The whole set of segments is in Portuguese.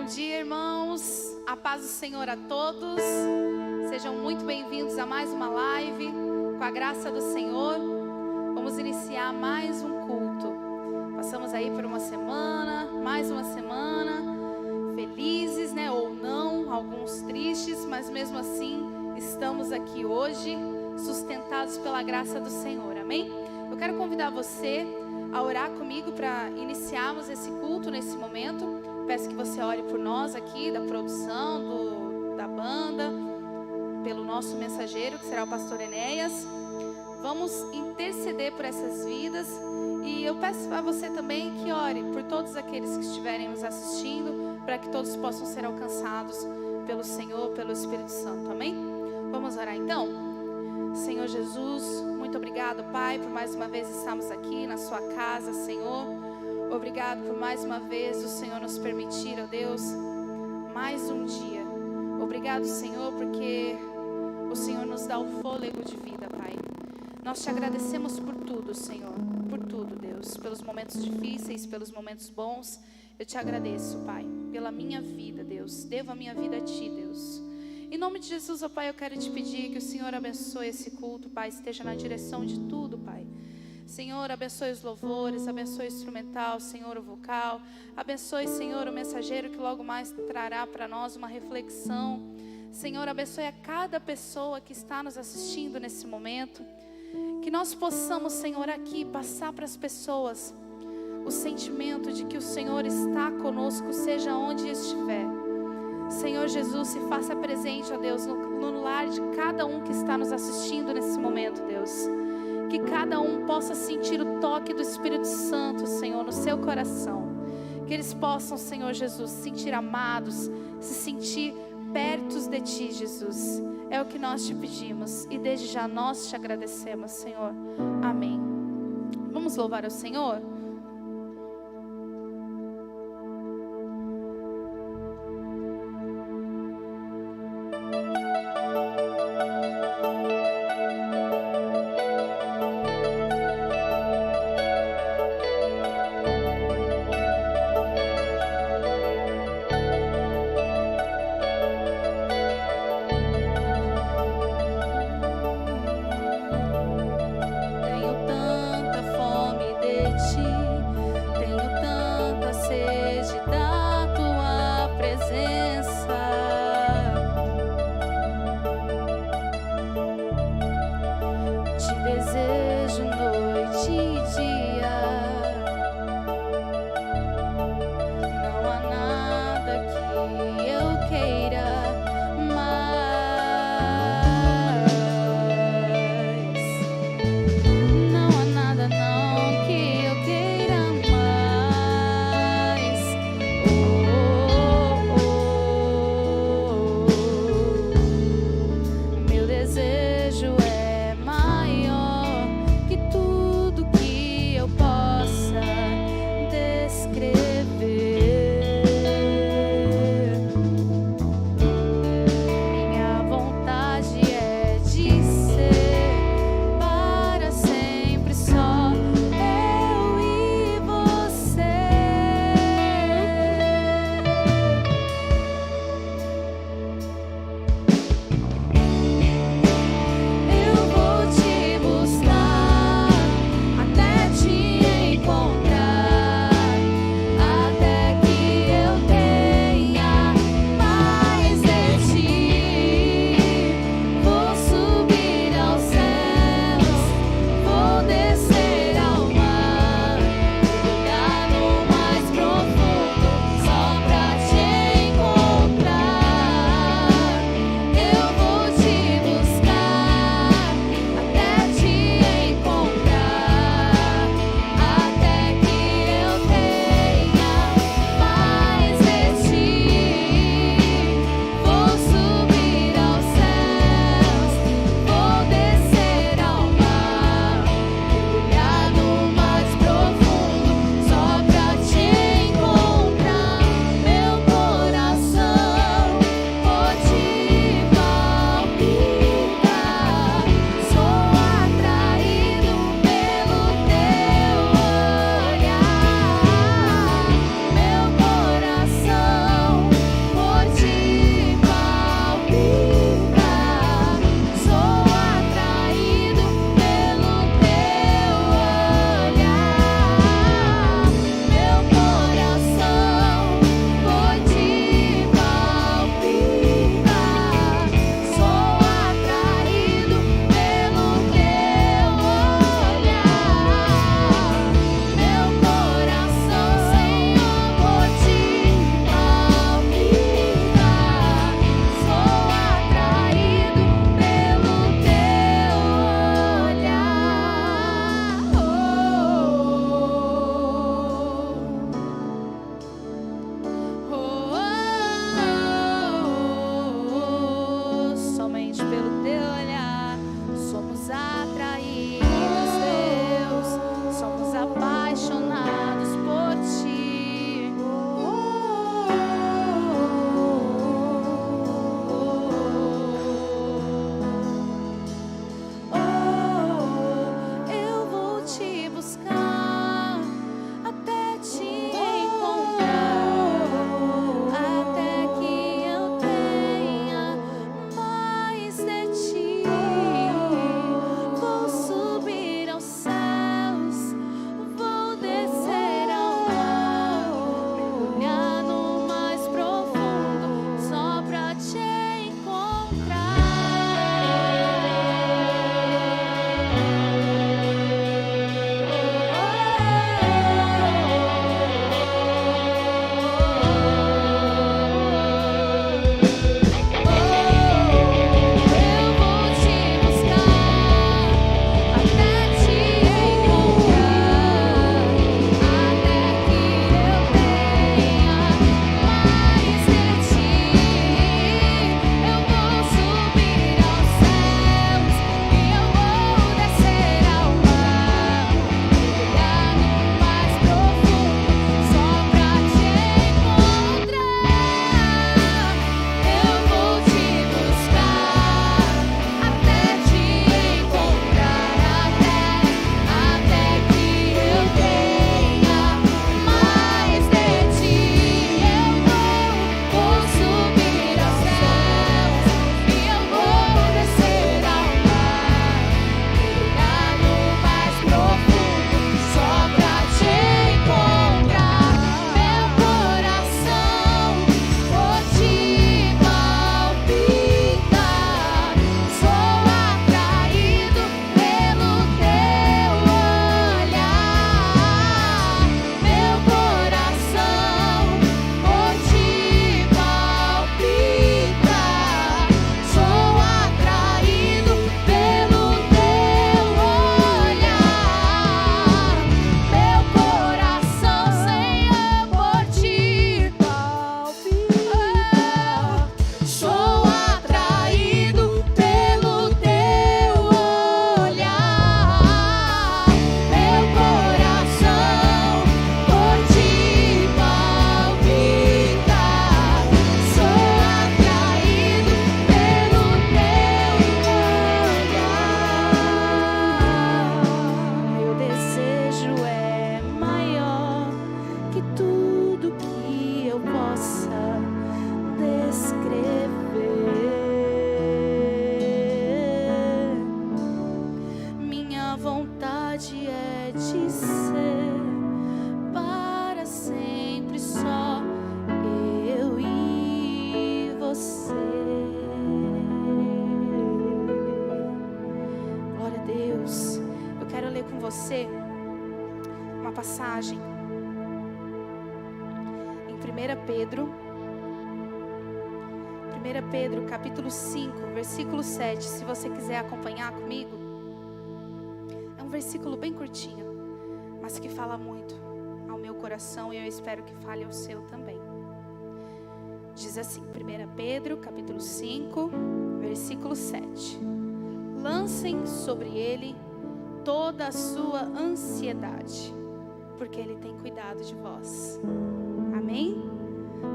Bom dia, irmãos. A paz do Senhor a todos. Sejam muito bem-vindos a mais uma live. Com a graça do Senhor, vamos iniciar mais um culto. Passamos aí por uma semana, mais uma semana, felizes, né? Ou não, alguns tristes, mas mesmo assim estamos aqui hoje, sustentados pela graça do Senhor. Amém? Eu quero convidar você a orar comigo para iniciarmos esse culto nesse momento. Peço que você ore por nós aqui, da produção, da banda, pelo nosso mensageiro, que será o pastor Enéas. Vamos interceder por essas vidas. E eu peço a você também que ore por todos aqueles que estiverem nos assistindo, para que todos possam ser alcançados pelo Senhor, pelo Espírito Santo. Amém? Vamos orar então? Senhor Jesus, muito obrigado, Pai, por mais uma vez estarmos aqui na sua casa, Senhor. Obrigado por mais uma vez o Senhor nos permitir, ó Deus, mais um dia. Obrigado, Senhor, porque o Senhor nos dá o fôlego de vida, Pai. Nós te agradecemos por tudo, Senhor, por tudo, Deus, pelos momentos difíceis, pelos momentos bons. Eu te agradeço, Pai, pela minha vida, Deus. Devo a minha vida a Ti, Deus. Em nome de Jesus, ó Pai, eu quero te pedir que o Senhor abençoe esse culto, Pai, esteja na direção de tudo, Pai. Senhor, abençoe os louvores, abençoe o instrumental, Senhor, o vocal. Abençoe, Senhor, o mensageiro que logo mais trará para nós uma reflexão. Senhor, abençoe a cada pessoa que está nos assistindo nesse momento. Que nós possamos, Senhor, aqui passar para as pessoas o sentimento de que o Senhor está conosco, seja onde estiver. Senhor Jesus, se faça presente, ó Deus, no lar de cada um que está nos assistindo nesse momento, Deus. Que cada um possa sentir o toque do Espírito Santo, Senhor, no seu coração. Que eles possam, Senhor Jesus, se sentir amados, se sentir perto de Ti, Jesus. É o que nós te pedimos e desde já nós te agradecemos, Senhor. Amém. Vamos louvar ao Senhor? Tenho tanta fome de Ti. minha vontade é de ser para sempre só eu e você. Glória a Deus. Eu quero ler com você uma passagem em 1 Pedro capítulo 5, versículo 7. Se você quiser acompanhar comigo, é um versículo bem curtinho, mas que fala muito ao meu coração e eu espero que fale ao seu também. Diz assim, 1 Pedro capítulo 5, versículo 7. Lancem sobre ele toda a sua ansiedade, porque ele tem cuidado de vós. Amém?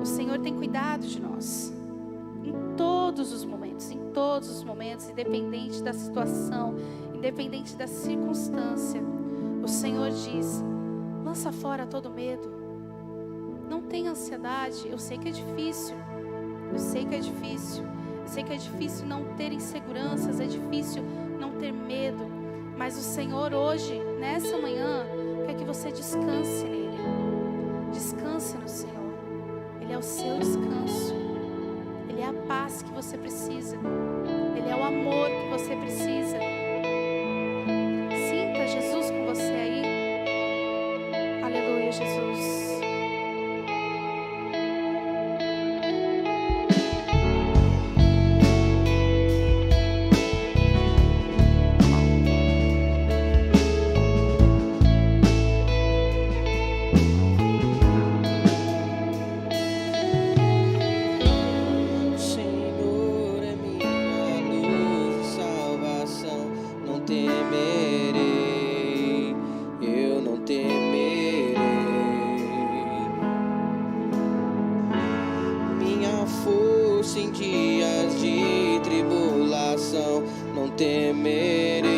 O Senhor tem cuidado de nós em todos os momentos, independente da situação, independente da circunstância. O Senhor diz: lança fora todo medo, não tenha ansiedade. Eu sei que é difícil, eu sei que é difícil não ter inseguranças, é difícil não ter medo, mas o Senhor hoje, nessa manhã, quer que você descanse nele, descanse no Senhor. Ele é o seu descanso, Ele é a paz que você precisa, Ele é o amor que você precisa. Sinta Jesus com você aí. Aleluia, Jesus. Em dias de tribulação, não temerei,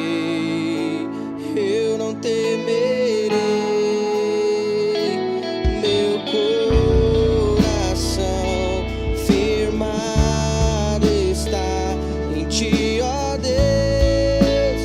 eu não temerei. Meu coração firmado está em ti, ó Deus,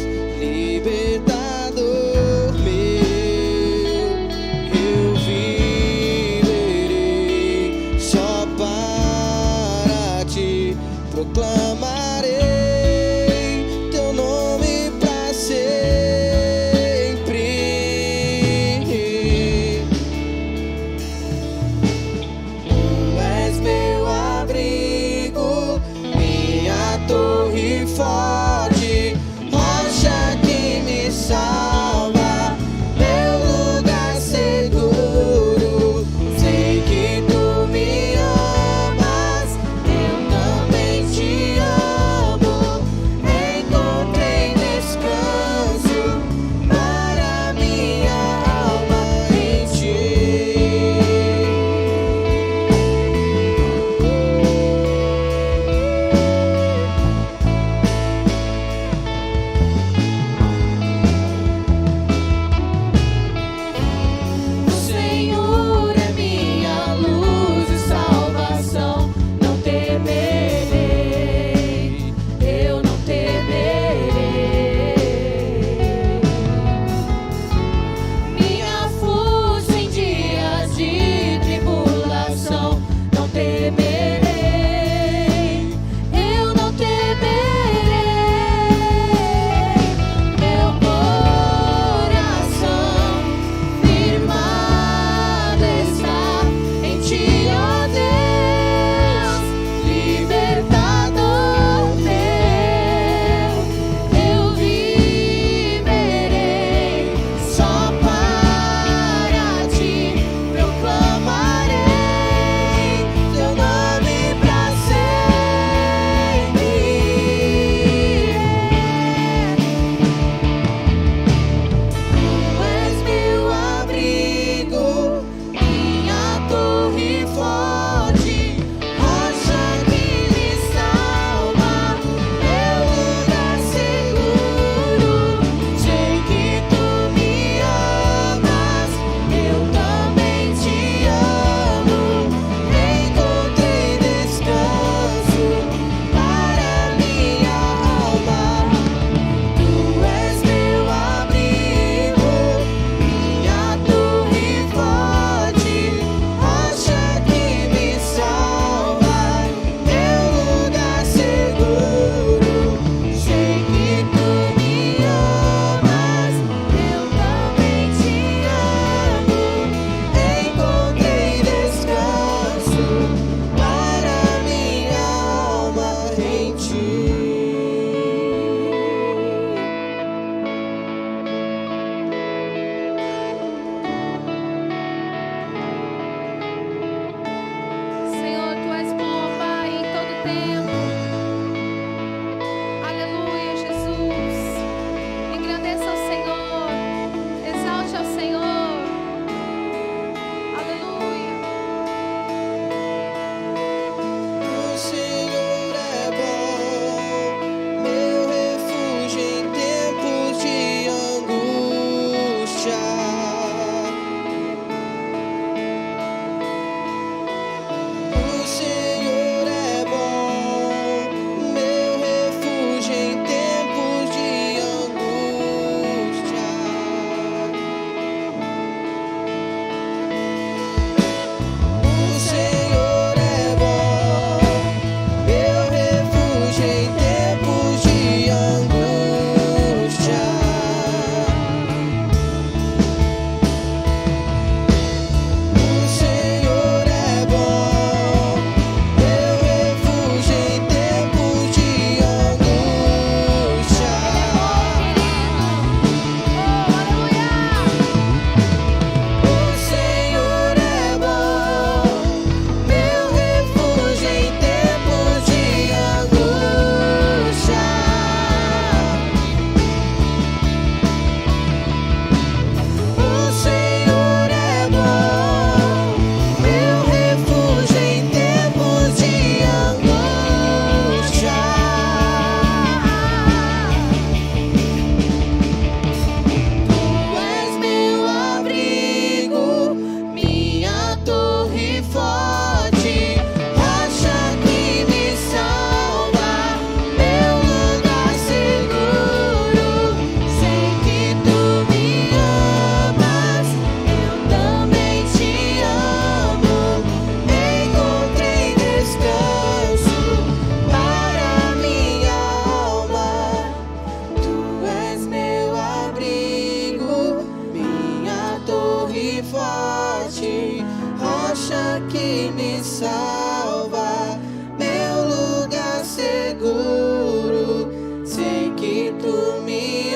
salva, meu lugar seguro. Sei que tu me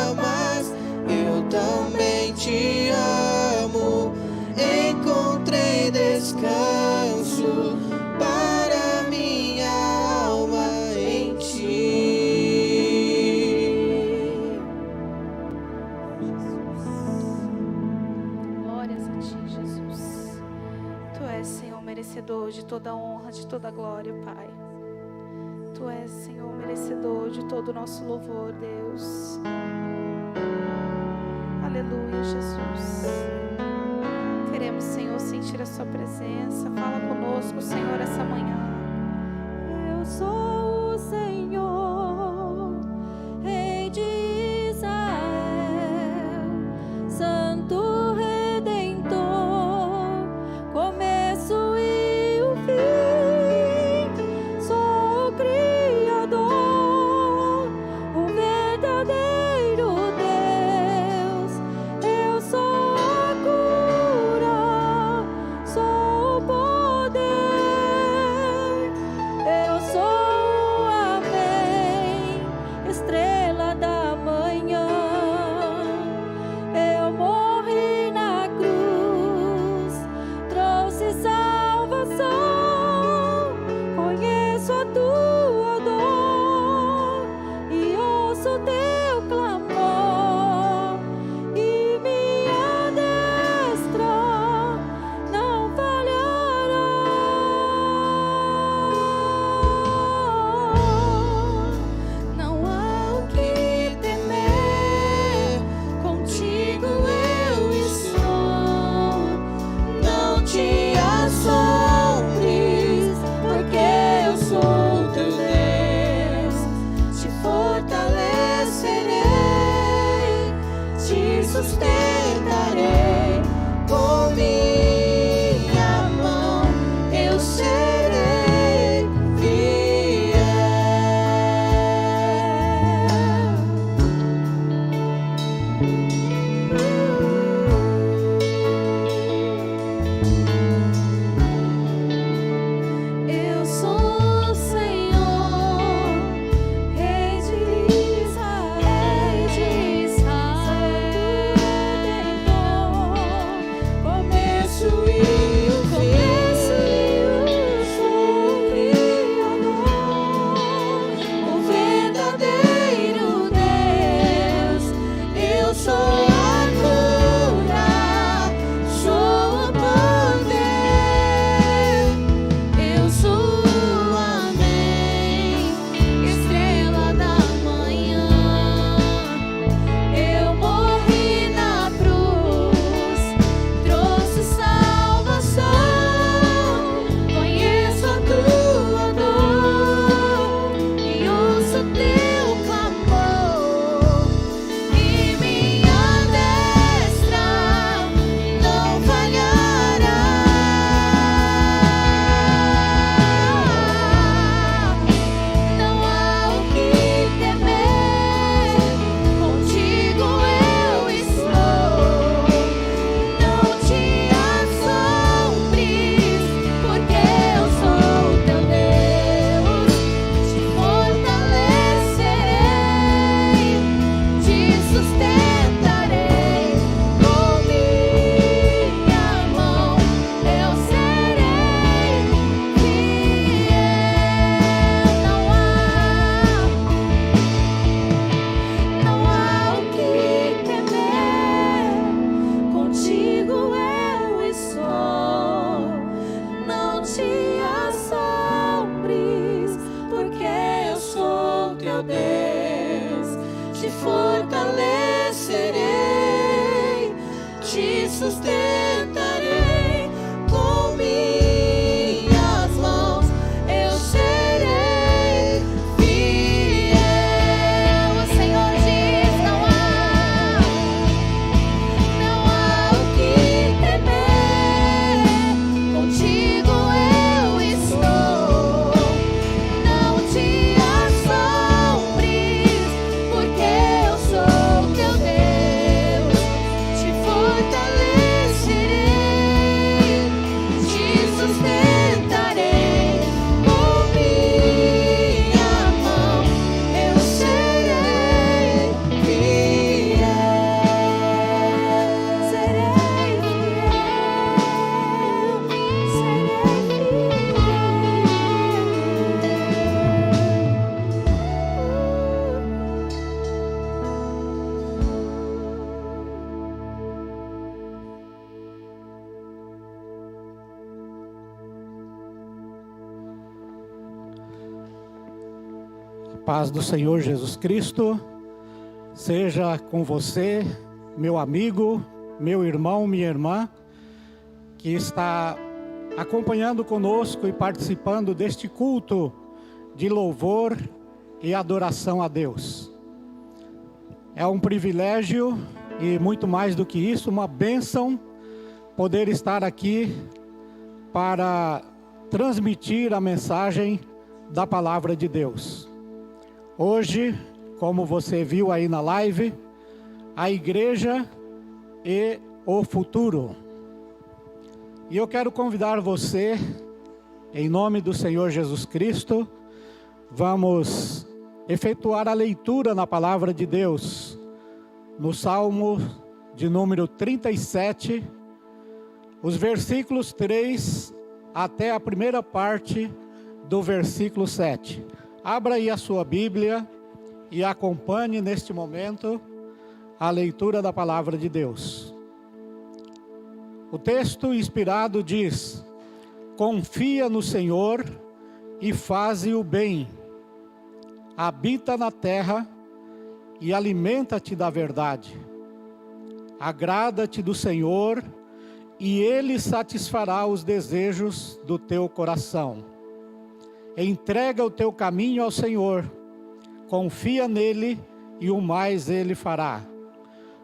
amas, eu também te amo. Encontrei descanso para minha alma em ti. Glórias a ti, Jesus. Tu és, Senhor, merecedor de toda honra, de toda glória, Pai. Tu és, Senhor, merecedor de todo o nosso louvor, Deus. Aleluia, Jesus. Queremos, Senhor, sentir a sua presença. Fala conosco, Senhor, essa manhã. Eu sou o Senhor, Rei de Israel, Santo Redentor, começo e o fim. Sou o Criador, o verdadeiro Deus. Eu sou a cura, sou o poder. Eu sou o Amém, estrela da manhã. Eu morri na cruz, trouxe salvação. Conheço a tua dor e ouço teu clamor. E minha destra não falhará. Não há o que temer, contigo eu estou. Não te assombres, porque eu sou teu Deus. Te fortalecerei, te sustentarei. Com minha mão eu serei fiel. Eu sou o Senhor, Rei de Israel, Santo Redentor, começo e o fim. Sou o Criador, O verdadeiro Deus. Eu sou a cura, sou o poder. Eu sou o Amém, estrela da manhã. Eu morri na cruz, trouxe salvação. Conheço a tua dor e ouço teu clamor. E minha destra não falhará. Não há o que temer, contigo eu estou. Não te assombres, porque eu sou teu Deus. Te fortalecerei, te sustentarei. Com minha mão eu serei fiel. Não há o que temer, contigo eu estou. Não te assombres, porque eu sou teu Deus. Te fortalecerei, te sustentarei. Com minhas mãos eu serei fiel. O Senhor diz: não há o que temer, contigo eu estou. Não te assombres, porque eu sou teu Deus. Te fortalecerei, paz do Senhor Jesus Cristo seja com você, meu amigo, meu irmão, minha irmã, que está acompanhando conosco e participando deste culto de louvor e adoração a Deus. É um privilégio e muito mais do que isso, uma bênção poder estar aqui para transmitir a mensagem da palavra de Deus. Hoje, como você viu aí na live, a igreja e o futuro. E eu quero convidar você, em nome do Senhor Jesus Cristo, vamos efetuar a leitura na palavra de Deus, no Salmo de número 37, os versículos 3 até a primeira parte do versículo 7. Abra aí a sua Bíblia e acompanhe neste momento a leitura da palavra de Deus. O texto inspirado diz: confia no Senhor e faze o bem, habita na terra e alimenta-te da verdade. Agrada-te do Senhor e Ele satisfará os desejos do teu coração. Entrega o teu caminho ao Senhor, confia nele e o mais Ele fará.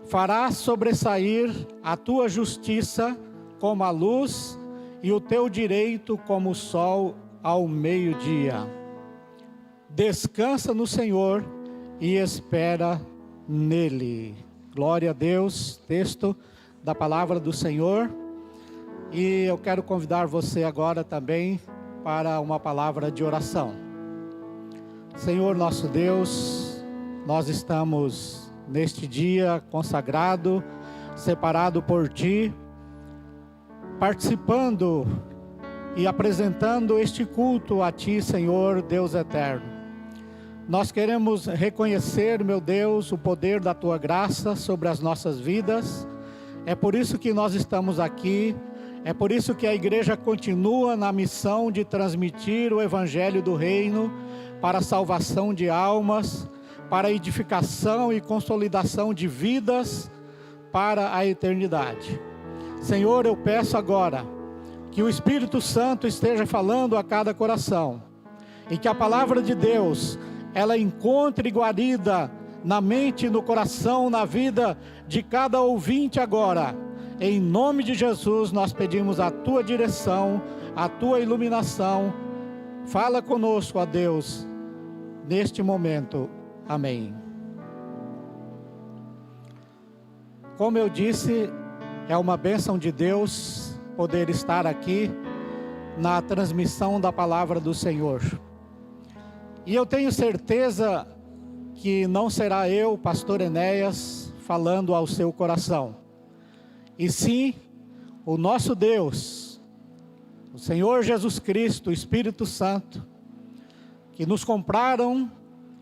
Fará sobressair a tua justiça como a luz e o teu direito como o sol ao meio-dia. Descansa no Senhor e espera nele. Glória a Deus, texto da palavra do Senhor. E eu quero convidar você agora também para uma palavra de oração. Senhor nosso Deus, nós estamos neste dia consagrado, separado por Ti, participando e apresentando este culto a Ti, Senhor Deus eterno. Nós queremos reconhecer, meu Deus, o poder da Tua graça sobre as nossas vidas. É por isso que nós estamos aqui. É por isso que a igreja continua na missão de transmitir o Evangelho do Reino para a salvação de almas, para a edificação e consolidação de vidas para a eternidade. Senhor, eu peço agora que o Espírito Santo esteja falando a cada coração e que a palavra de Deus, ela encontre guarida na mente, no coração, na vida de cada ouvinte agora. Em nome de Jesus, nós pedimos a Tua direção, a Tua iluminação. Fala conosco, ó Deus, neste momento. Amém. Como eu disse, é uma bênção de Deus poder estar aqui na transmissão da palavra do Senhor. E eu tenho certeza que não será eu, pastor Enéas, falando ao seu coração. E sim, o nosso Deus, o Senhor Jesus Cristo, o Espírito Santo, que nos compraram,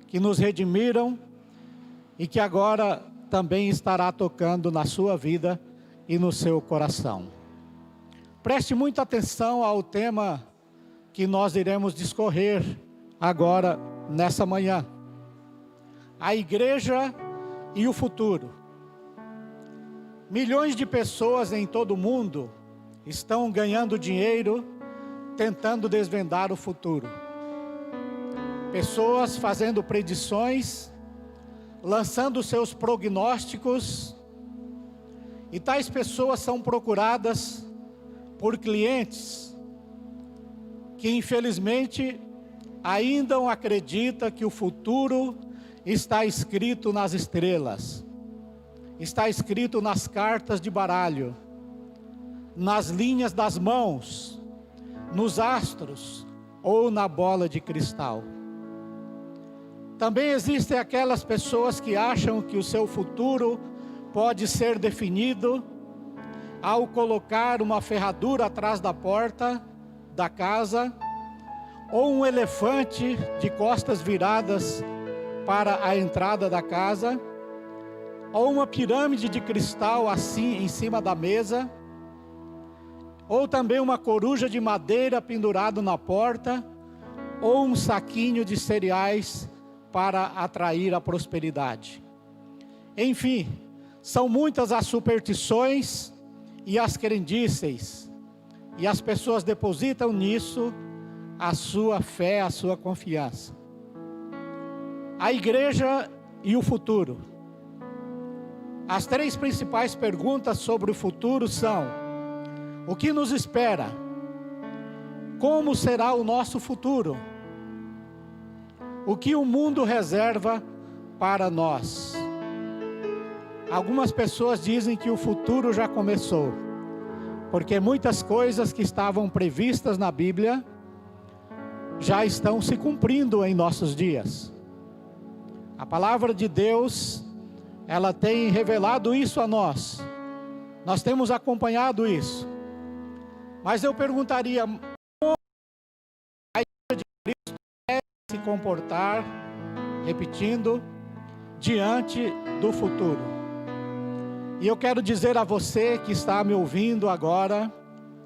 que nos redimiram e que agora também estará tocando na sua vida e no seu coração. Preste muita atenção ao tema que nós iremos discorrer agora nessa manhã. A igreja e o futuro. Milhões de pessoas em todo o mundo estão ganhando dinheiro tentando desvendar o futuro. Pessoas fazendo predições, lançando seus prognósticos, e tais pessoas são procuradas por clientes que infelizmente ainda não acreditam que o futuro está escrito nas estrelas. Está escrito nas cartas de baralho, nas linhas das mãos, nos astros ou na bola de cristal. Também existem aquelas pessoas que acham que o seu futuro pode ser definido ao colocar uma ferradura atrás da porta da casa ou um elefante de costas viradas para a entrada da casa, ou uma pirâmide de cristal assim em cima da mesa, ou também uma coruja de madeira pendurado na porta, ou um saquinho de cereais para atrair a prosperidade. Enfim, são muitas as superstições e as crendices, e as pessoas depositam nisso a sua fé, a sua confiança. A igreja e o futuro. As 3 principais perguntas sobre o futuro são: o que nos espera? Como será o nosso futuro? O que o mundo reserva para nós? Algumas pessoas dizem que o futuro já começou, porque muitas coisas que estavam previstas na Bíblia já estão se cumprindo em nossos dias. A palavra de Deus, ela tem revelado isso a nós. Nós temos acompanhado isso. Mas eu perguntaria, como a igreja de Cristo deve se comportar, repetindo, diante do futuro? E eu quero dizer a você que está me ouvindo agora,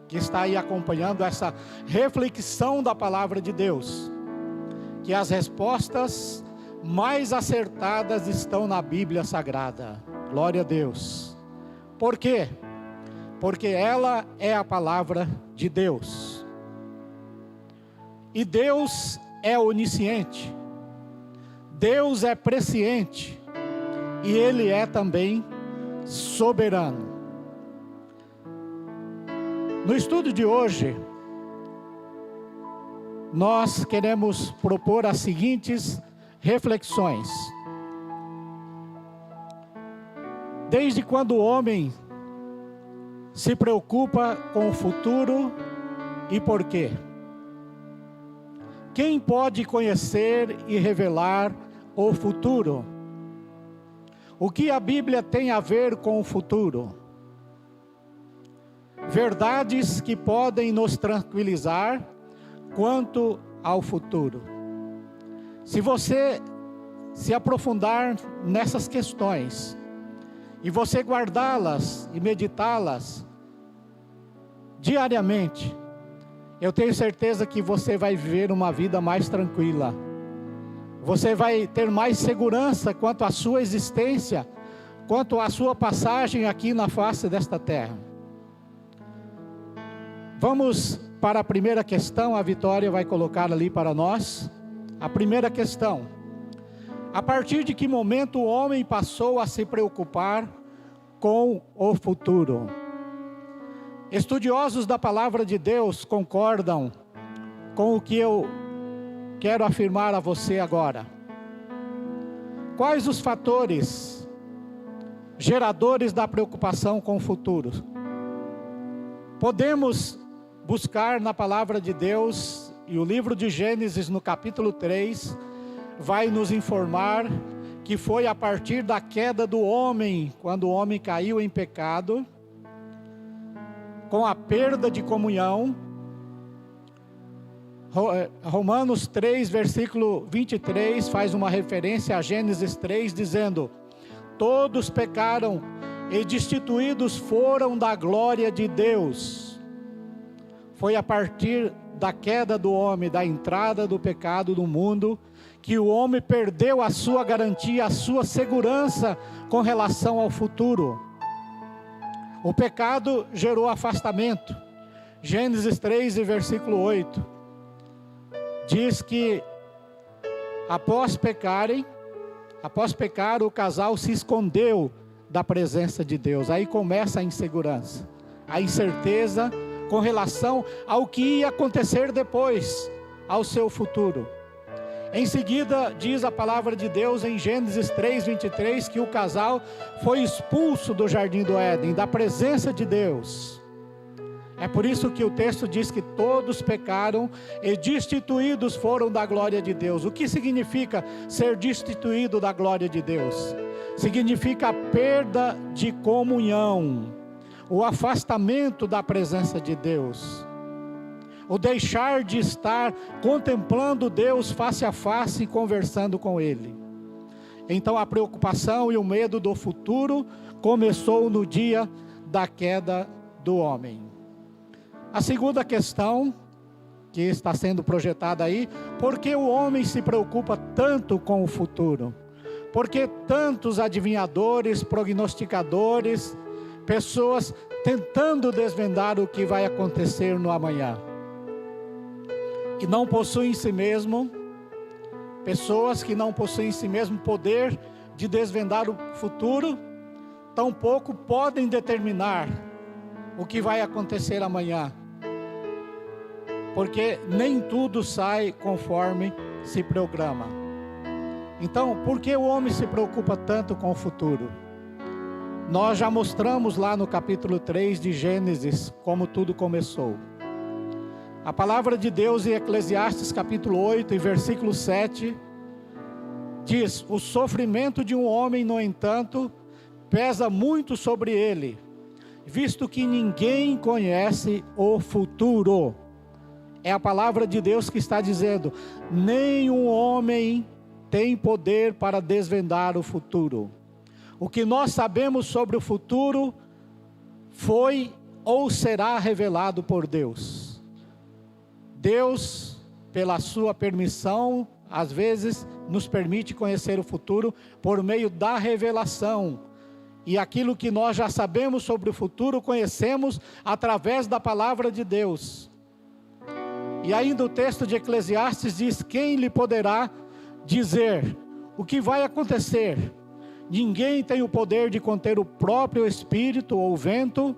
que está aí acompanhando essa reflexão da palavra de Deus, que as respostas mais acertadas estão na Bíblia Sagrada. Glória a Deus. Por quê? Porque ela é a palavra de Deus. E Deus é onisciente. Deus é presciente. E Ele é também soberano. No estudo de hoje, nós queremos propor as seguintes reflexões. Desde quando o homem se preocupa com o futuro e por quê? Quem pode conhecer e revelar o futuro? O que a Bíblia tem a ver com o futuro? Verdades que podem nos tranquilizar quanto ao futuro. Se você se aprofundar nessas questões, e você guardá-las e meditá-las diariamente, eu tenho certeza que você vai viver uma vida mais tranquila. Você vai ter mais segurança quanto à sua existência, quanto à sua passagem aqui na face desta terra. Vamos para a primeira questão, a Vitória vai colocar ali para nós. A primeira questão: a partir de que momento o homem passou a se preocupar com o futuro? Estudiosos da palavra de Deus concordam com o que eu quero afirmar a você agora. Quais os fatores geradores da preocupação com o futuro? Podemos buscar na palavra de Deus, e o livro de Gênesis, no capítulo 3, vai nos informar que foi a partir da queda do homem, quando o homem caiu em pecado, com a perda de comunhão. Romanos 3, versículo 23, faz uma referência a Gênesis 3, dizendo: todos pecaram e destituídos foram da glória de Deus. Foi a partir da queda do homem, da entrada do pecado no mundo, que o homem perdeu a sua garantia, a sua segurança com relação ao futuro. O pecado gerou afastamento. Gênesis 3, versículo 8, diz que após pecar, o casal se escondeu da presença de Deus. Aí começa a insegurança, a incerteza com relação ao que ia acontecer depois, ao seu futuro. Em seguida, diz a palavra de Deus em Gênesis 3, 23, que o casal foi expulso do jardim do Éden, da presença de Deus. É por isso que o texto diz que todos pecaram e destituídos foram da glória de Deus. O que significa ser destituído da glória de Deus? Significa a perda de comunhão, o afastamento da presença de Deus, o deixar de estar contemplando Deus face a face e conversando com Ele. Então a preocupação e o medo do futuro começou no dia da queda do homem. A segunda questão que está sendo projetada aí, por que o homem se preocupa tanto com o futuro? Por que tantos adivinhadores, prognosticadores, pessoas tentando desvendar o que vai acontecer no amanhã? E não possuem em si mesmo, pessoas que não possuem em si mesmo poder de desvendar o futuro, tampouco podem determinar o que vai acontecer amanhã. Porque nem tudo sai conforme se programa. Então, por que o homem se preocupa tanto com o futuro? Nós já mostramos lá no capítulo 3 de Gênesis como tudo começou. A palavra de Deus em Eclesiastes capítulo 8 e versículo 7 diz: o sofrimento de um homem, no entanto, pesa muito sobre ele, visto que ninguém conhece o futuro. É a palavra de Deus que está dizendo: nenhum homem tem poder para desvendar o futuro. O que nós sabemos sobre o futuro foi ou será revelado por Deus. Deus, pela sua permissão, às vezes nos permite conhecer o futuro por meio da revelação. E aquilo que nós já sabemos sobre o futuro, conhecemos através da palavra de Deus. E ainda o texto de Eclesiastes diz: quem lhe poderá dizer o que vai acontecer? Ninguém tem o poder de conter o próprio espírito ou vento,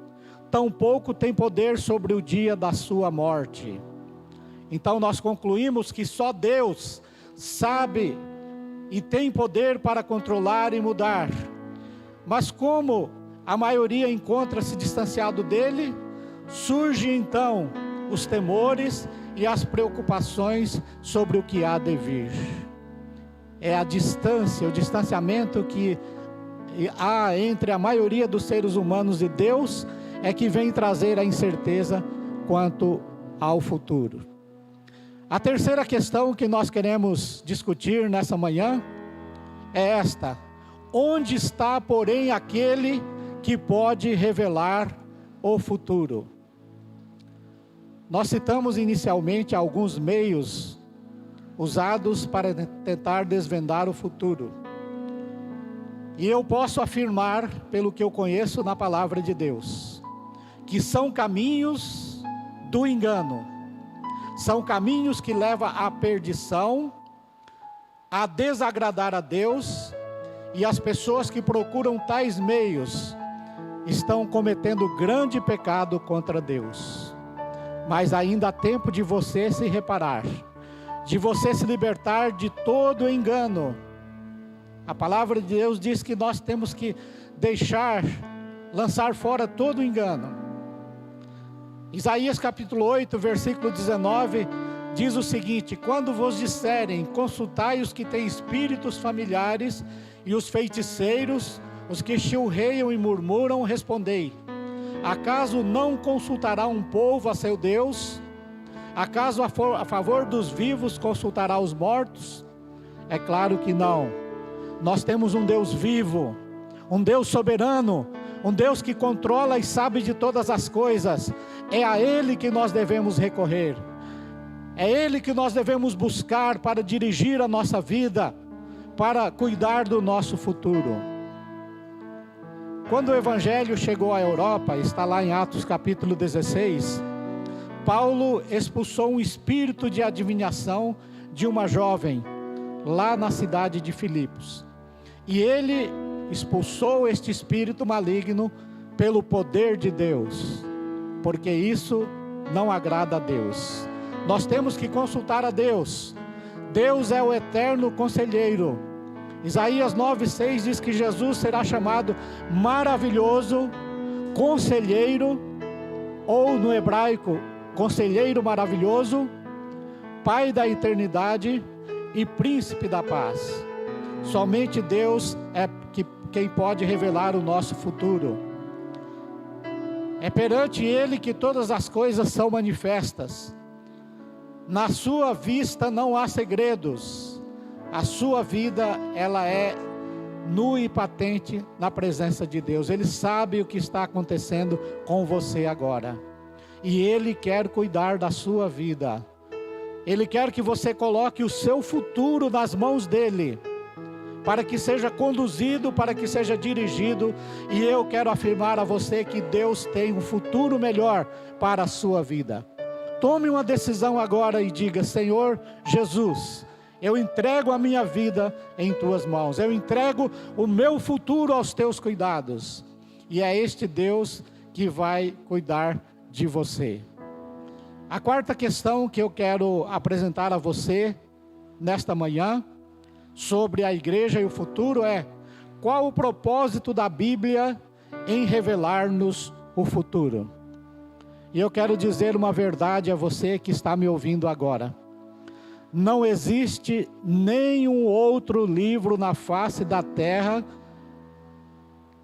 tampouco tem poder sobre o dia da sua morte. Então nós concluímos que só Deus sabe e tem poder para controlar e mudar. Mas como a maioria encontra-se distanciado dele, surgem então os temores e as preocupações sobre o que há de vir. É a distância, o distanciamento que há entre a maioria dos seres humanos e Deus, é que vem trazer a incerteza quanto ao futuro. A terceira questão que nós queremos discutir nessa manhã é esta: onde está, porém, aquele que pode revelar o futuro? Nós citamos inicialmente alguns meios usados para tentar desvendar o futuro. E eu posso afirmar, pelo que eu conheço na palavra de Deus, que são caminhos do engano. São caminhos que levam à perdição, a desagradar a Deus, e as pessoas que procuram tais meios estão cometendo grande pecado contra Deus. Mas ainda há tempo de você se reparar, de você se libertar de todo engano. A palavra de Deus diz que nós temos que lançar fora todo engano. Isaías capítulo 8, versículo 19, diz o seguinte: quando vos disserem, consultai os que têm espíritos familiares e os feiticeiros, os que chilreiam e murmuram, respondei: acaso não consultará um povo a seu Deus? Acaso a favor dos vivos consultará os mortos? É claro que não. Nós temos um Deus vivo, um Deus soberano, um Deus que controla e sabe de todas as coisas. É a Ele que nós devemos recorrer. É Ele que nós devemos buscar para dirigir a nossa vida, para cuidar do nosso futuro. Quando o Evangelho chegou à Europa, está lá em Atos capítulo 16, Paulo expulsou um espírito de adivinhação de uma jovem, lá na cidade de Filipos. E ele expulsou este espírito maligno pelo poder de Deus, porque isso não agrada a Deus. Nós temos que consultar a Deus. Deus é o eterno conselheiro. Isaías 9:6 diz que Jesus será chamado maravilhoso, conselheiro, ou no hebraico, conselheiro maravilhoso, Pai da eternidade e príncipe da paz. Somente Deus é quem pode revelar o nosso futuro. É perante Ele que todas as coisas são manifestas. Na sua vista não há segredos. A sua vida, ela é nua e patente na presença de Deus. Ele sabe o que está acontecendo com você agora. E Ele quer cuidar da sua vida. Ele quer que você coloque o seu futuro nas mãos dele, para que seja conduzido, para que seja dirigido. E eu quero afirmar a você que Deus tem um futuro melhor para a sua vida. Tome uma decisão agora e diga: Senhor Jesus, eu entrego a minha vida em tuas mãos. Eu entrego o meu futuro aos teus cuidados. E é este Deus que vai cuidar de você. A quarta questão que eu quero apresentar a você nesta manhã, sobre a igreja e o futuro, é: qual o propósito da Bíblia em revelar-nos o futuro? E eu quero dizer uma verdade a você que está me ouvindo agora. Não existe nenhum outro livro na face da terra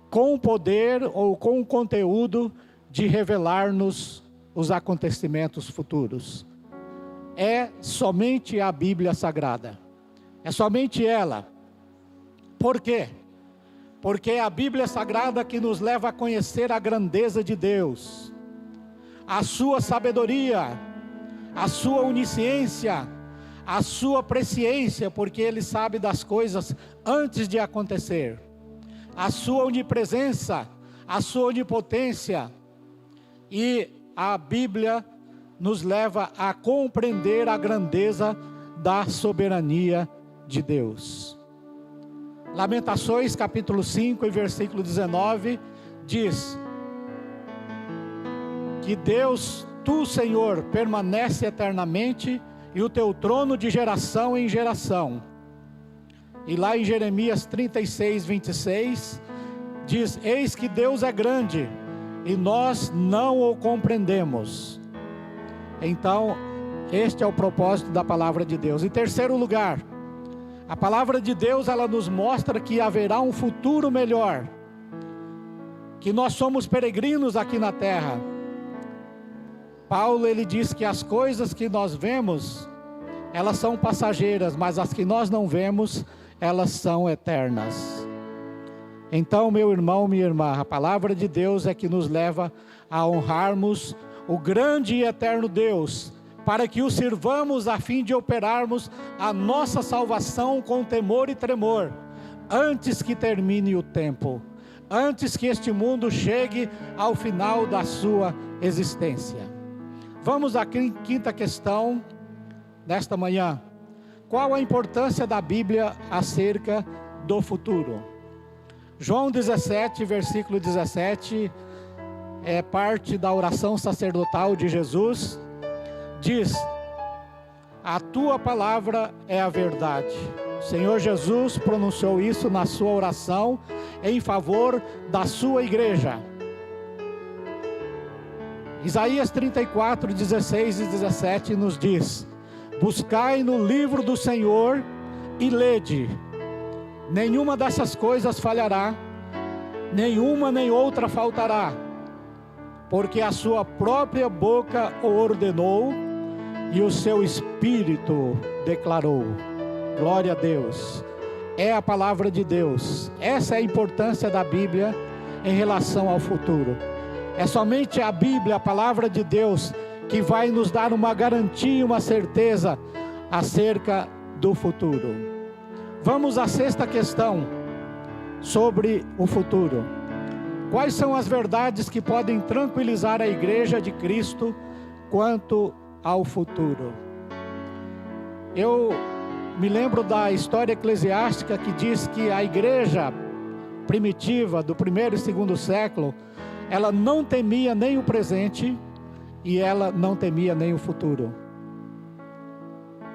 com o poder ou com o conteúdo de revelar-nos os acontecimentos futuros. É somente a Bíblia Sagrada. É somente ela. Por quê? Porque é a Bíblia Sagrada que nos leva a conhecer a grandeza de Deus, a sua sabedoria, a sua onisciência, a sua presciência, porque Ele sabe das coisas antes de acontecer, a sua onipresença, a sua onipotência. E a Bíblia nos leva a compreender a grandeza da soberania de Deus. Lamentações capítulo 5 e versículo 19 diz que Deus, tu Senhor, permanece eternamente, e o teu trono de geração em geração. E lá em Jeremias 36, 26 diz: eis que Deus é grande e nós não o compreendemos. Então, este é o propósito da palavra de Deus. Em terceiro lugar, a palavra de Deus, ela nos mostra que haverá um futuro melhor, que nós somos peregrinos aqui na terra. Paulo, ele diz que as coisas que nós vemos, elas são passageiras, mas as que nós não vemos, elas são eternas. Então, meu irmão, minha irmã, a palavra de Deus é que nos leva a honrarmos o grande e eterno Deus, para que o sirvamos a fim de operarmos a nossa salvação com temor e tremor, antes que termine o tempo, antes que este mundo chegue ao final da sua existência. Vamos à quinta questão nesta manhã. Qual a importância da Bíblia acerca do futuro? João 17, versículo 17, é parte da oração sacerdotal de Jesus. Diz: a tua palavra é a verdade. O Senhor Jesus pronunciou isso na sua oração em favor da sua igreja. Isaías 34, 16 e 17 nos diz: buscai no livro do Senhor e lede. Nenhuma dessas coisas falhará, nenhuma nem outra faltará, porque a sua própria boca o ordenou e o seu espírito declarou. Glória a Deus. É a palavra de Deus. Essa é a importância da Bíblia em relação ao futuro. É somente a Bíblia, a palavra de Deus, que vai nos dar uma garantia e uma certeza acerca do futuro. Vamos à sexta questão sobre o futuro. Quais são as verdades que podem tranquilizar a igreja de Cristo quanto ao futuro? Eu me lembro da história eclesiástica que diz que a igreja primitiva do primeiro e segundo século, ela não temia nem o presente e ela não temia nem o futuro.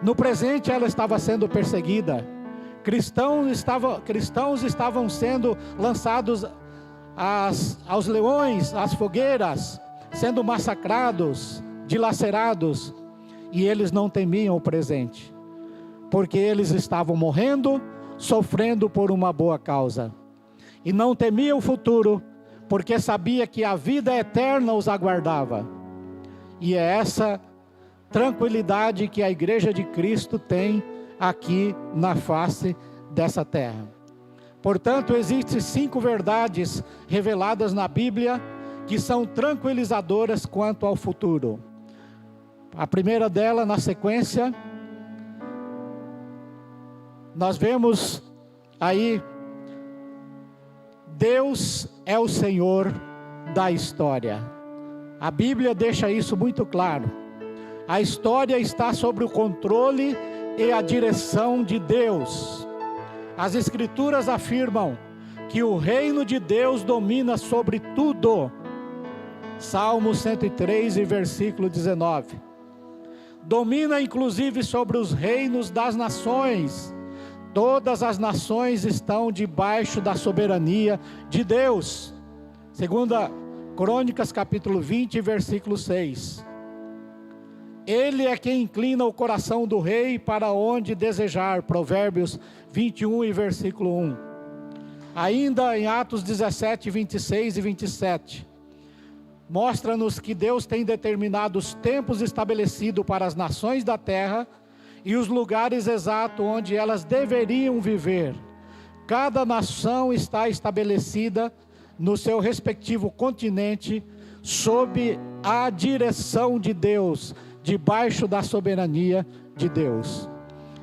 No presente ela estava sendo perseguida, cristãos estavam sendo lançados aos leões, às fogueiras, sendo massacrados, dilacerados, e eles não temiam o presente, porque eles estavam morrendo, sofrendo por uma boa causa, e não temiam o futuro, porque sabia que a vida eterna os aguardava. E é essa tranquilidade que a igreja de Cristo tem aqui na face dessa terra. Portanto, existem 5 verdades reveladas na Bíblia que são tranquilizadoras quanto ao futuro. A primeira dela, na sequência, nós vemos aí, Deus é o Senhor da história. A Bíblia deixa isso muito claro. A história está sob o controle e a direção de Deus. As Escrituras afirmam que o reino de Deus domina sobre tudo. Salmo 103 e versículo 19. Domina inclusive sobre os reinos das nações. Todas as nações estão debaixo da soberania de Deus. Segunda Crônicas capítulo 20, versículo 6. Ele é quem inclina o coração do rei para onde desejar. Provérbios 21 e versículo 1. Ainda em Atos 17, 26 e 27. Mostra-nos que Deus tem determinado os tempos estabelecidos para as nações da terra e os lugares exatos onde elas deveriam viver. Cada nação está estabelecida no seu respectivo continente, sob a direção de Deus, debaixo da soberania de Deus.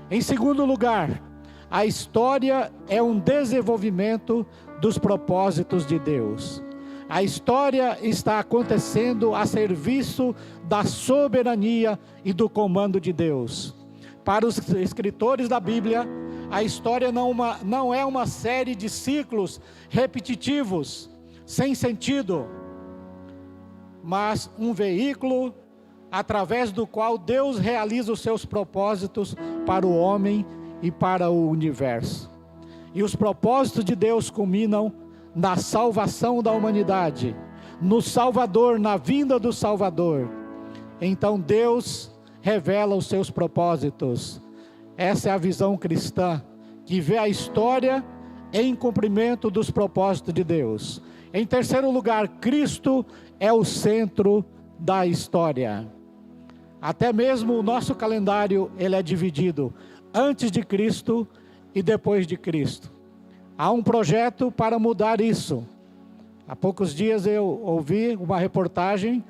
Em segundo lugar, a história é um desenvolvimento dos propósitos de Deus. A história está acontecendo a serviço da soberania e do comando de Deus. Para os escritores da Bíblia, a história não é uma série de ciclos repetitivos, sem sentido, mas um veículo através do qual Deus realiza os seus propósitos para o homem e para o universo. E os propósitos de Deus culminam na salvação da humanidade, no Salvador, na vinda do Salvador. Então Deus revela os seus propósitos. Essa é a visão cristã, que vê a história em cumprimento dos propósitos de Deus. Em terceiro lugar, Cristo é o centro da história. Até mesmo o nosso calendário, ele é dividido antes de Cristo e depois de Cristo. Há um projeto para mudar isso. Há poucos dias eu ouvi uma reportagem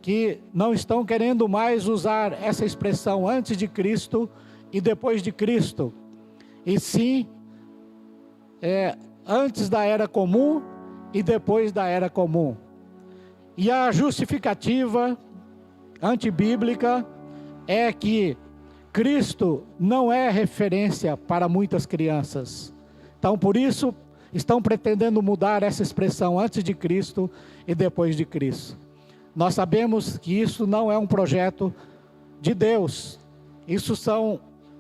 que não estão querendo mais usar essa expressão antes de Cristo e depois de Cristo. E sim, antes da era comum e depois da era comum. E a justificativa antibíblica é que Cristo não é referência para muitas crianças. Então, por isso, estão pretendendo mudar essa expressão antes de Cristo e depois de Cristo. Nós sabemos que isso não é um projeto de Deus. Isso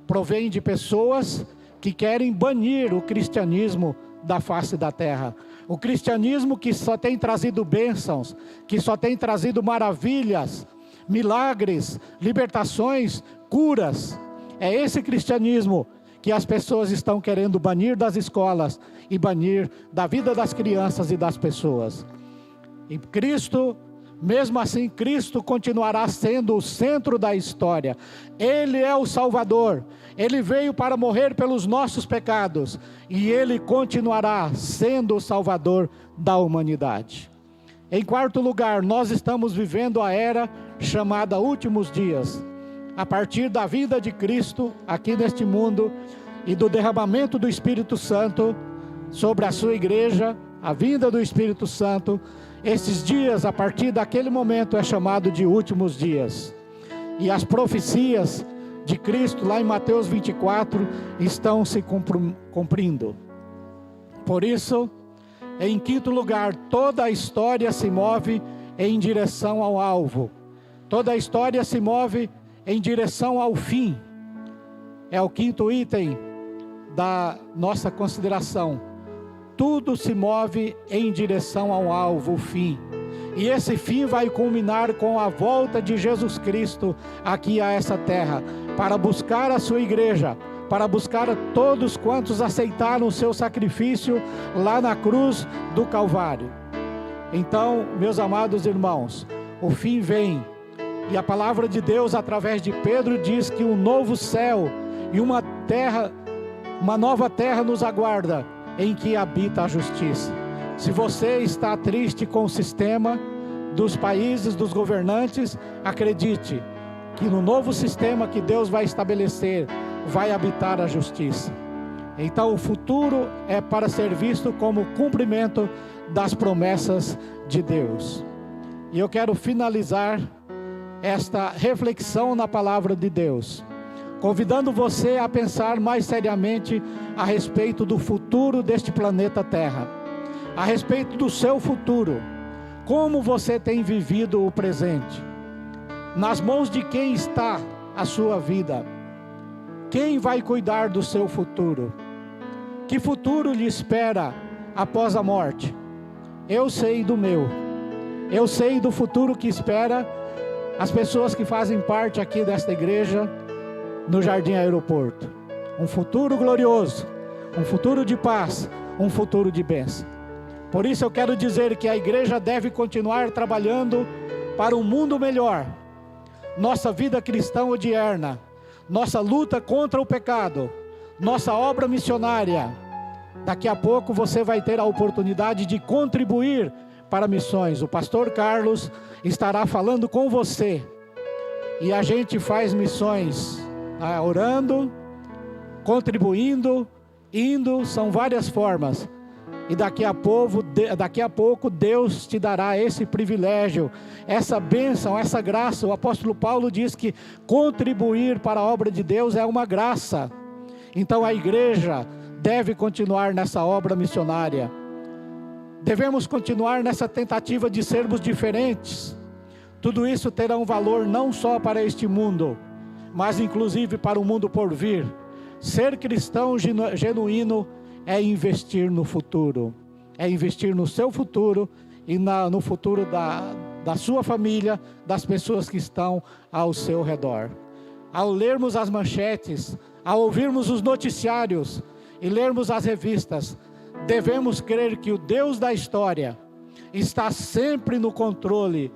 provém de pessoas que querem banir o cristianismo da face da terra. O cristianismo que só tem trazido bênçãos, que só tem trazido maravilhas, milagres, libertações, curas. É esse cristianismo que as pessoas estão querendo banir das escolas e banir da vida das crianças e das pessoas. E Cristo, mesmo assim, Cristo continuará sendo o centro da história. Ele é o Salvador. Ele veio para morrer pelos nossos pecados. E Ele continuará sendo o Salvador da humanidade. Em quarto lugar, nós estamos vivendo a era chamada últimos dias. A partir da vida de Cristo aqui neste mundo e do derramamento do Espírito Santo sobre a sua igreja, a vinda do Espírito Santo, esses dias, a partir daquele momento, é chamado de últimos dias. E as profecias de Cristo, lá em Mateus 24, estão se cumprindo. Por isso, em quinto lugar, toda a história se move em direção ao alvo. Toda a história se move em direção ao fim. É o quinto item da nossa consideração. Tudo se move em direção ao alvo, o fim. E esse fim vai culminar com a volta de Jesus Cristo aqui a essa terra, para buscar a sua igreja, para buscar a todos quantos aceitaram o seu sacrifício lá na cruz do Calvário. Então, meus amados irmãos, o fim vem. E a palavra de Deus, através de Pedro, diz que um novo céu e uma nova terra nos aguarda, em que habita a justiça. Se você está triste com o sistema dos países, dos governantes, acredite que no novo sistema que Deus vai estabelecer, vai habitar a justiça. Então o futuro é para ser visto como cumprimento das promessas de Deus. E eu quero finalizar esta reflexão na palavra de Deus, convidando você a pensar mais seriamente a respeito do futuro deste planeta Terra, a respeito do seu futuro. Como você tem vivido o presente? Nas mãos de quem está a sua vida? Quem vai cuidar do seu futuro? Que futuro lhe espera após a morte? Eu sei do meu. Eu sei do futuro que espera as pessoas que fazem parte aqui desta igreja no Jardim Aeroporto. Um futuro glorioso, um futuro de paz, um futuro de bênção. Por isso eu quero dizer que a igreja deve continuar trabalhando para um mundo melhor. Nossa vida cristã odierna, nossa luta contra o pecado, nossa obra missionária. Daqui a pouco você vai ter a oportunidade de contribuir para missões. O pastor Carlos estará falando com você. E a gente faz missões orando, contribuindo, indo, são várias formas. E daqui a pouco Deus te dará esse privilégio, essa bênção, essa graça. O apóstolo Paulo diz que contribuir para a obra de Deus é uma graça. Então a igreja deve continuar nessa obra missionária. Devemos continuar nessa tentativa de sermos diferentes. Tudo isso terá um valor não só para este mundo, mas inclusive para o mundo por vir. Ser cristão genuíno é investir no futuro, é investir no seu futuro e no futuro da sua família, das pessoas que estão ao seu redor. Ao lermos as manchetes, ao ouvirmos os noticiários e lermos as revistas, devemos crer que o Deus da história está sempre no controle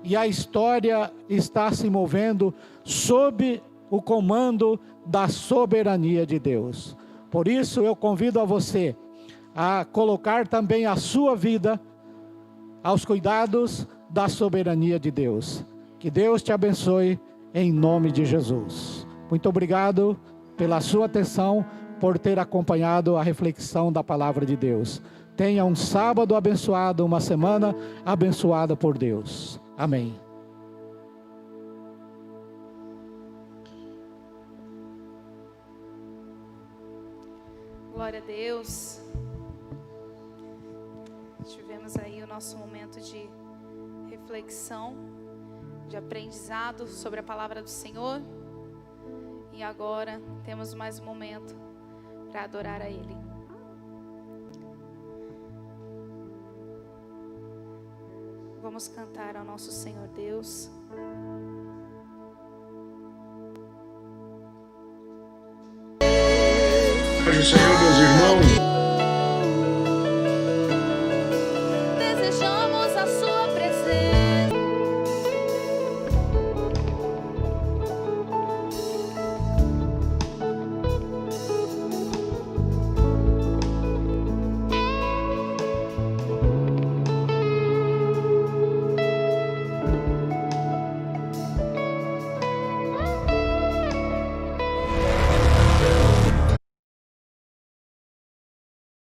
e a história está se movendo sob o comando da soberania de Deus. Por isso eu convido a você a colocar também a sua vida aos cuidados da soberania de Deus. Que Deus te abençoe em nome de Jesus. Muito obrigado pela sua atenção, por ter acompanhado a reflexão da palavra de Deus. Tenha um sábado abençoado, uma semana abençoada por Deus. Amém. Glória a Deus. Tivemos aí o nosso momento de reflexão, de aprendizado sobre a palavra do Senhor. E agora temos mais um momento para adorar a Ele. Vamos cantar ao nosso Senhor Deus. Hoje, Senhor, meus irmãos. Desejamos a sua presença.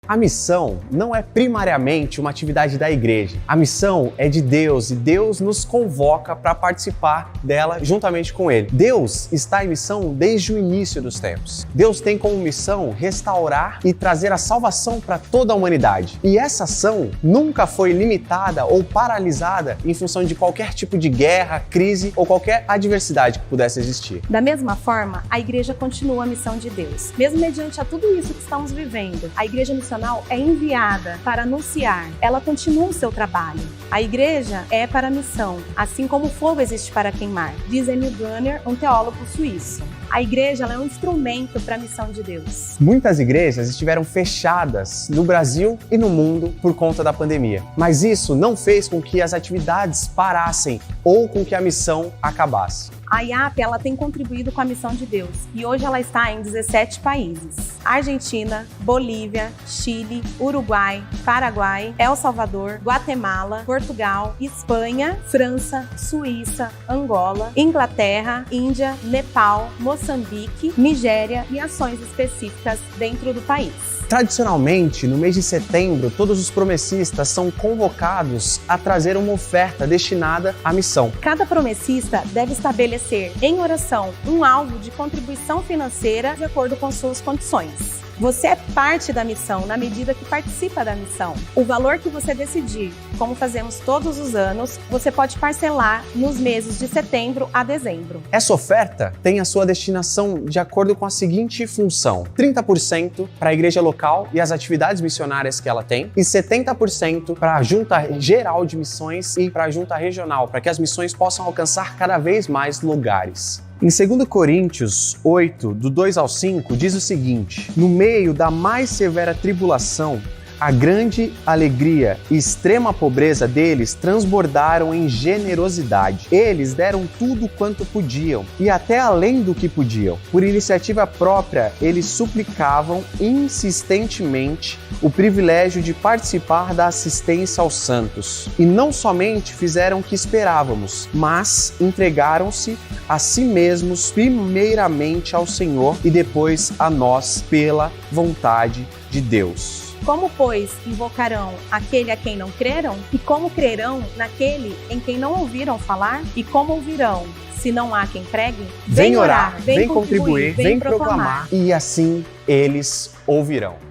A missão não é primariamente uma atividade da igreja. A missão é de Deus e Deus nos convoca para participar dela juntamente com Ele. Deus está em missão desde o início dos tempos. Deus tem como missão restaurar e trazer a salvação para toda a humanidade. E essa ação nunca foi limitada ou paralisada em função de qualquer tipo de guerra, crise ou qualquer adversidade que pudesse existir. Da mesma forma, a igreja continua a missão de Deus. Mesmo mediante a tudo isso que estamos vivendo, a igreja missionária é enviada para anunciar. Ela continua o seu trabalho. A igreja é para a missão, assim como o fogo existe para queimar, diz Emil Brunner, um teólogo suíço. A igreja ela é um instrumento para a missão de Deus. Muitas igrejas estiveram fechadas no Brasil e no mundo por conta da pandemia. Mas isso não fez com que as atividades parassem ou com que a missão acabasse. A IAP ela tem contribuído com a missão de Deus e hoje ela está em 17 países: Argentina, Bolívia, Chile, Uruguai, Paraguai, El Salvador, Guatemala, Portugal, Espanha, França, Suíça, Angola, Inglaterra, Índia, Nepal, Moçambique, Nigéria e ações específicas dentro do país. Tradicionalmente, no mês de setembro, todos os promessistas são convocados a trazer uma oferta destinada à missão. Cada promessista deve estabelecer em oração um alvo de contribuição financeira de acordo com suas condições. Você é parte da missão na medida que participa da missão. O valor que você decidir, como fazemos todos os anos, você pode parcelar nos meses de setembro a dezembro. Essa oferta tem a sua destinação de acordo com a seguinte função: 30% para a igreja local e as atividades missionárias que ela tem, e 70% para a Junta Geral de Missões e para a Junta Regional, para que as missões possam alcançar cada vez mais lugares. Em 2 Coríntios 8, do 2 ao 5, diz o seguinte: no meio da mais severa tribulação, a grande alegria e extrema pobreza deles transbordaram em generosidade. Eles deram tudo quanto podiam, e até além do que podiam. Por iniciativa própria, eles suplicavam insistentemente o privilégio de participar da assistência aos santos. E não somente fizeram o que esperávamos, mas entregaram-se a si mesmos primeiramente ao Senhor e depois a nós pela vontade de Deus. Como, pois, invocarão aquele a quem não creram? E como crerão naquele em quem não ouviram falar? E como ouvirão, se não há quem pregue? Vem orar, vem contribuir, vem proclamar, e assim eles ouvirão.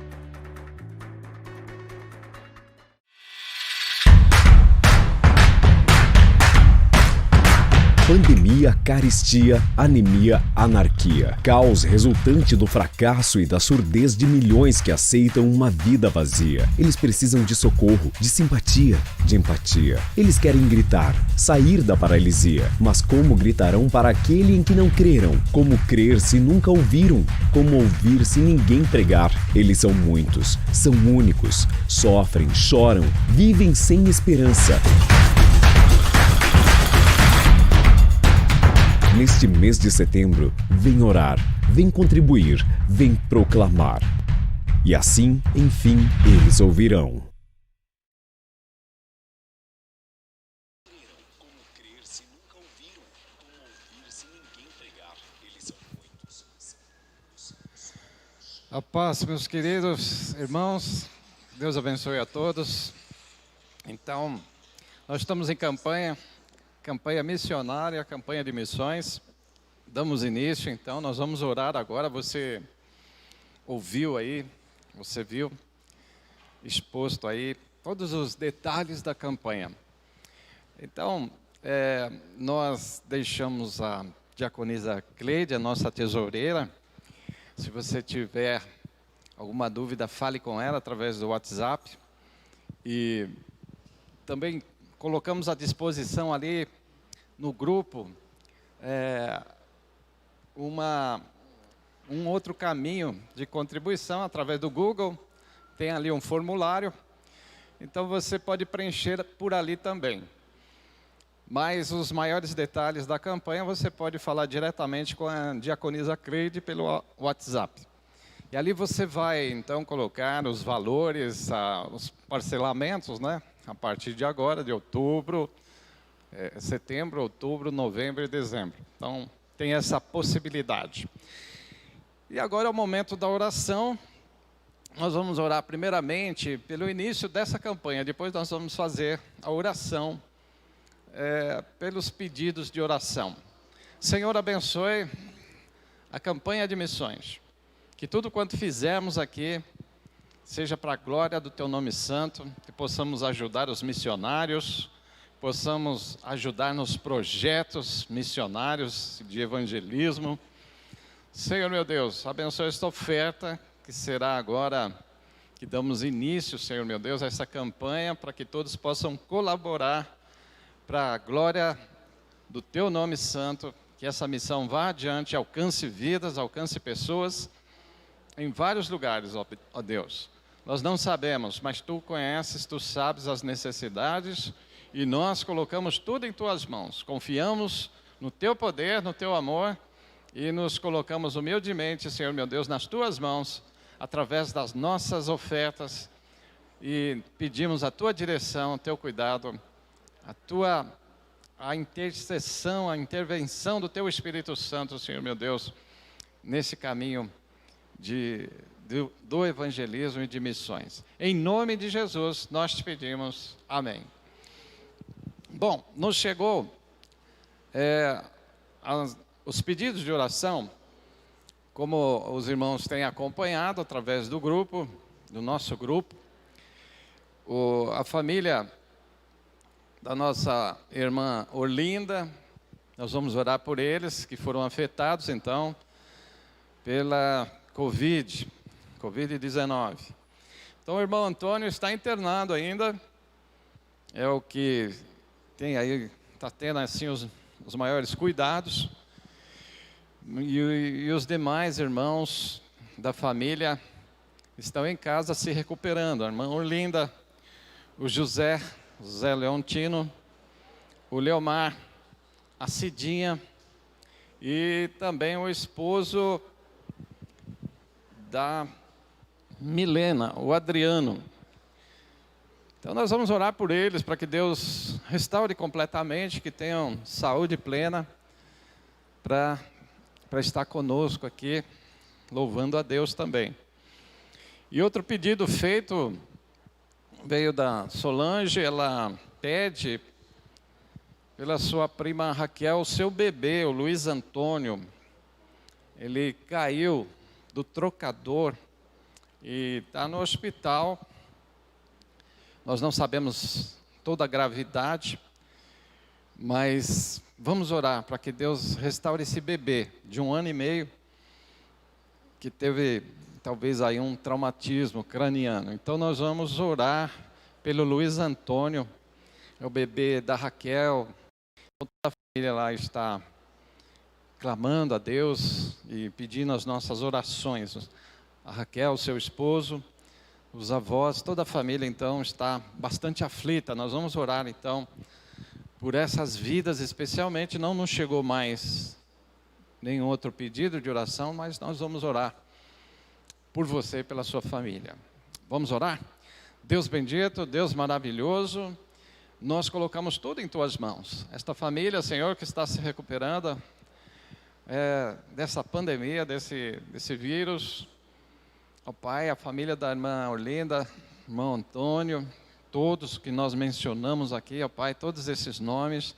Pandemia, carestia, anemia, anarquia. Caos resultante do fracasso e da surdez de milhões que aceitam uma vida vazia. Eles precisam de socorro, de simpatia, de empatia. Eles querem gritar, sair da paralisia. Mas como gritarão para aquele em que não creram? Como crer se nunca ouviram? Como ouvir se ninguém pregar? Eles são muitos, são únicos, sofrem, choram, vivem sem esperança. Neste mês de setembro, vem orar, vem contribuir, vem proclamar. E assim, enfim, eles ouvirão. Como crer se nunca ouviram? Como ouvir se ninguém pregar? Eles são muitos. A paz, meus queridos irmãos. Deus abençoe a todos. Então, nós estamos em campanha missionária, campanha de missões. Damos início, então, nós vamos orar agora. Você ouviu aí, você viu exposto aí todos os detalhes da campanha. Então, nós deixamos a diaconisa Cleide, a nossa tesoureira. Se você tiver alguma dúvida, fale com ela através do WhatsApp. E também colocamos à disposição ali no grupo um outro caminho de contribuição através do Google. Tem ali um formulário, então você pode preencher por ali também. Mas os maiores detalhes da campanha você pode falar diretamente com a diaconisa Cleide pelo WhatsApp. E ali você vai então colocar os valores, os parcelamentos, né? A partir de agora, de outubro, setembro, outubro, novembro e dezembro. Então, tem essa possibilidade. E agora é o momento da oração. Nós vamos orar primeiramente pelo início dessa campanha. Depois nós vamos fazer a oração pelos pedidos de oração. Senhor, abençoe a campanha de missões. Que tudo quanto fizermos aqui seja para a glória do Teu nome santo, que possamos ajudar os missionários, possamos ajudar nos projetos missionários de evangelismo. Senhor meu Deus, abençoe esta oferta, que será agora que damos início, Senhor meu Deus, a essa campanha, para que todos possam colaborar para a glória do Teu nome santo, que essa missão vá adiante, alcance vidas, alcance pessoas em vários lugares, ó Deus. Nós não sabemos, mas Tu conheces, Tu sabes as necessidades e nós colocamos tudo em Tuas mãos. Confiamos no Teu poder, no Teu amor e nos colocamos humildemente, Senhor meu Deus, nas Tuas mãos, através das nossas ofertas e pedimos a Tua direção, o Teu cuidado, a intercessão, a intervenção do Teu Espírito Santo, Senhor meu Deus, nesse caminho do evangelismo e de missões. Em nome de Jesus, nós te pedimos. Amém. Bom, nos chegou os pedidos de oração, como os irmãos têm acompanhado através do grupo, do nosso grupo, a família da nossa irmã Orlinda, nós vamos orar por eles que foram afetados, então, pela Covid-19. Então, o irmão Antônio está internado ainda, é o que tem aí, está tendo assim os maiores cuidados, e os demais irmãos da família estão em casa se recuperando. A irmã Orlinda, o José Leontino, o Leomar, a Cidinha e também o esposo da Milena, o Adriano. Então nós vamos orar por eles para que Deus restaure completamente, que tenham saúde plena para estar conosco aqui, louvando a Deus também. E outro pedido feito veio da Solange, ela pede pela sua prima Raquel, o seu bebê, o Luiz Antônio. Ele caiu do trocador e está no hospital. Nós não sabemos toda a gravidade, mas vamos orar para que Deus restaure esse bebê de 1 ano e meio, que teve talvez aí um traumatismo craniano. Então nós vamos orar pelo Luiz Antônio, é o bebê da Raquel. Toda a família lá está clamando a Deus e pedindo as nossas orações. A Raquel, seu esposo, os avós, toda a família então está bastante aflita. Nós vamos orar então por essas vidas, especialmente. Não nos chegou mais nenhum outro pedido de oração, mas nós vamos orar por você e pela sua família. Vamos orar? Deus bendito, Deus maravilhoso, nós colocamos tudo em Tuas mãos. Esta família, Senhor, que está se recuperando dessa pandemia, desse vírus. Ó Pai, a família da irmã Orlinda, irmão Antônio, todos que nós mencionamos aqui, ó Pai, todos esses nomes,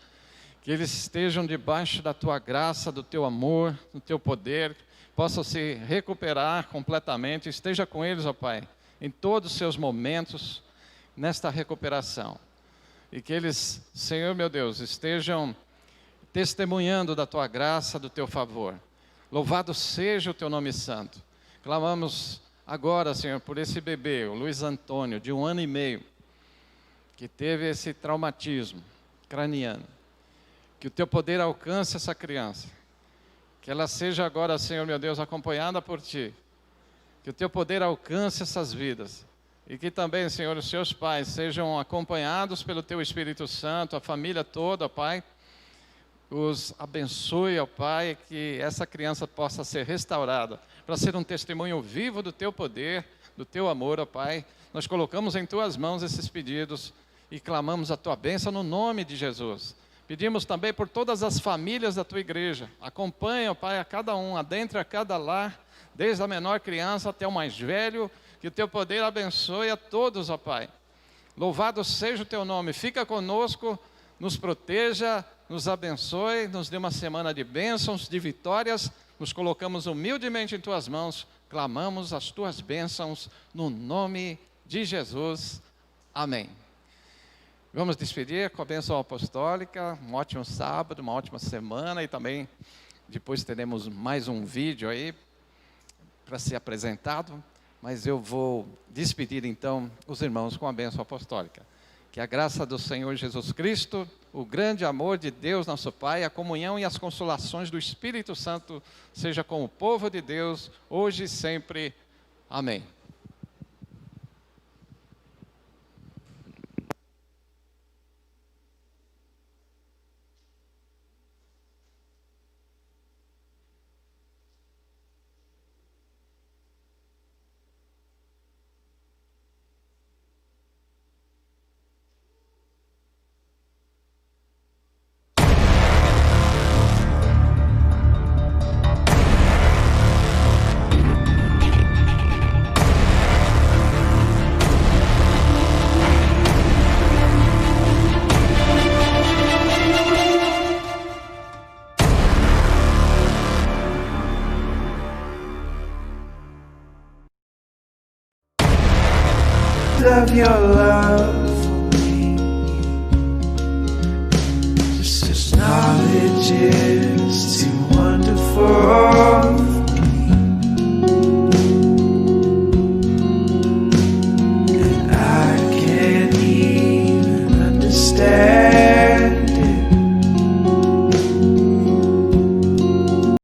que eles estejam debaixo da Tua graça, do Teu amor, do Teu poder, possam se recuperar completamente. Esteja com eles, ó Pai, em todos os seus momentos, nesta recuperação. E que eles, Senhor meu Deus, estejam testemunhando da Tua graça, do Teu favor. Louvado seja o Teu nome santo. Clamamos agora, Senhor, por esse bebê, o Luiz Antônio, de 1 ano e meio, que teve esse traumatismo craniano. Que o Teu poder alcance essa criança. Que ela seja agora, Senhor meu Deus, acompanhada por Ti. Que o Teu poder alcance essas vidas. E que também, Senhor, os seus pais sejam acompanhados pelo Teu Espírito Santo, a família toda, ó Pai. Os abençoe, ó Pai, que essa criança possa ser restaurada, para ser um testemunho vivo do Teu poder, do Teu amor, ó Pai. Nós colocamos em Tuas mãos esses pedidos e clamamos a Tua bênção no nome de Jesus. Pedimos também por todas as famílias da Tua igreja. Acompanha, ó Pai, a cada um, adentra a cada lar, desde a menor criança até o mais velho, que o Teu poder abençoe a todos, ó Pai. Louvado seja o Teu nome, fica conosco, nos proteja, nos abençoe, nos dê uma semana de bênçãos, de vitórias. Nos colocamos humildemente em Tuas mãos, clamamos as Tuas bênçãos, no nome de Jesus. Amém. Vamos despedir com a bênção apostólica. Um ótimo sábado, uma ótima semana, e também depois teremos mais um vídeo aí para ser apresentado. Mas eu vou despedir então os irmãos com a bênção apostólica. Que a graça do Senhor Jesus Cristo, o grande amor de Deus nosso Pai, a comunhão e as consolações do Espírito Santo seja com o povo de Deus, hoje e sempre. Amém. Of your love for me, just as knowledge is to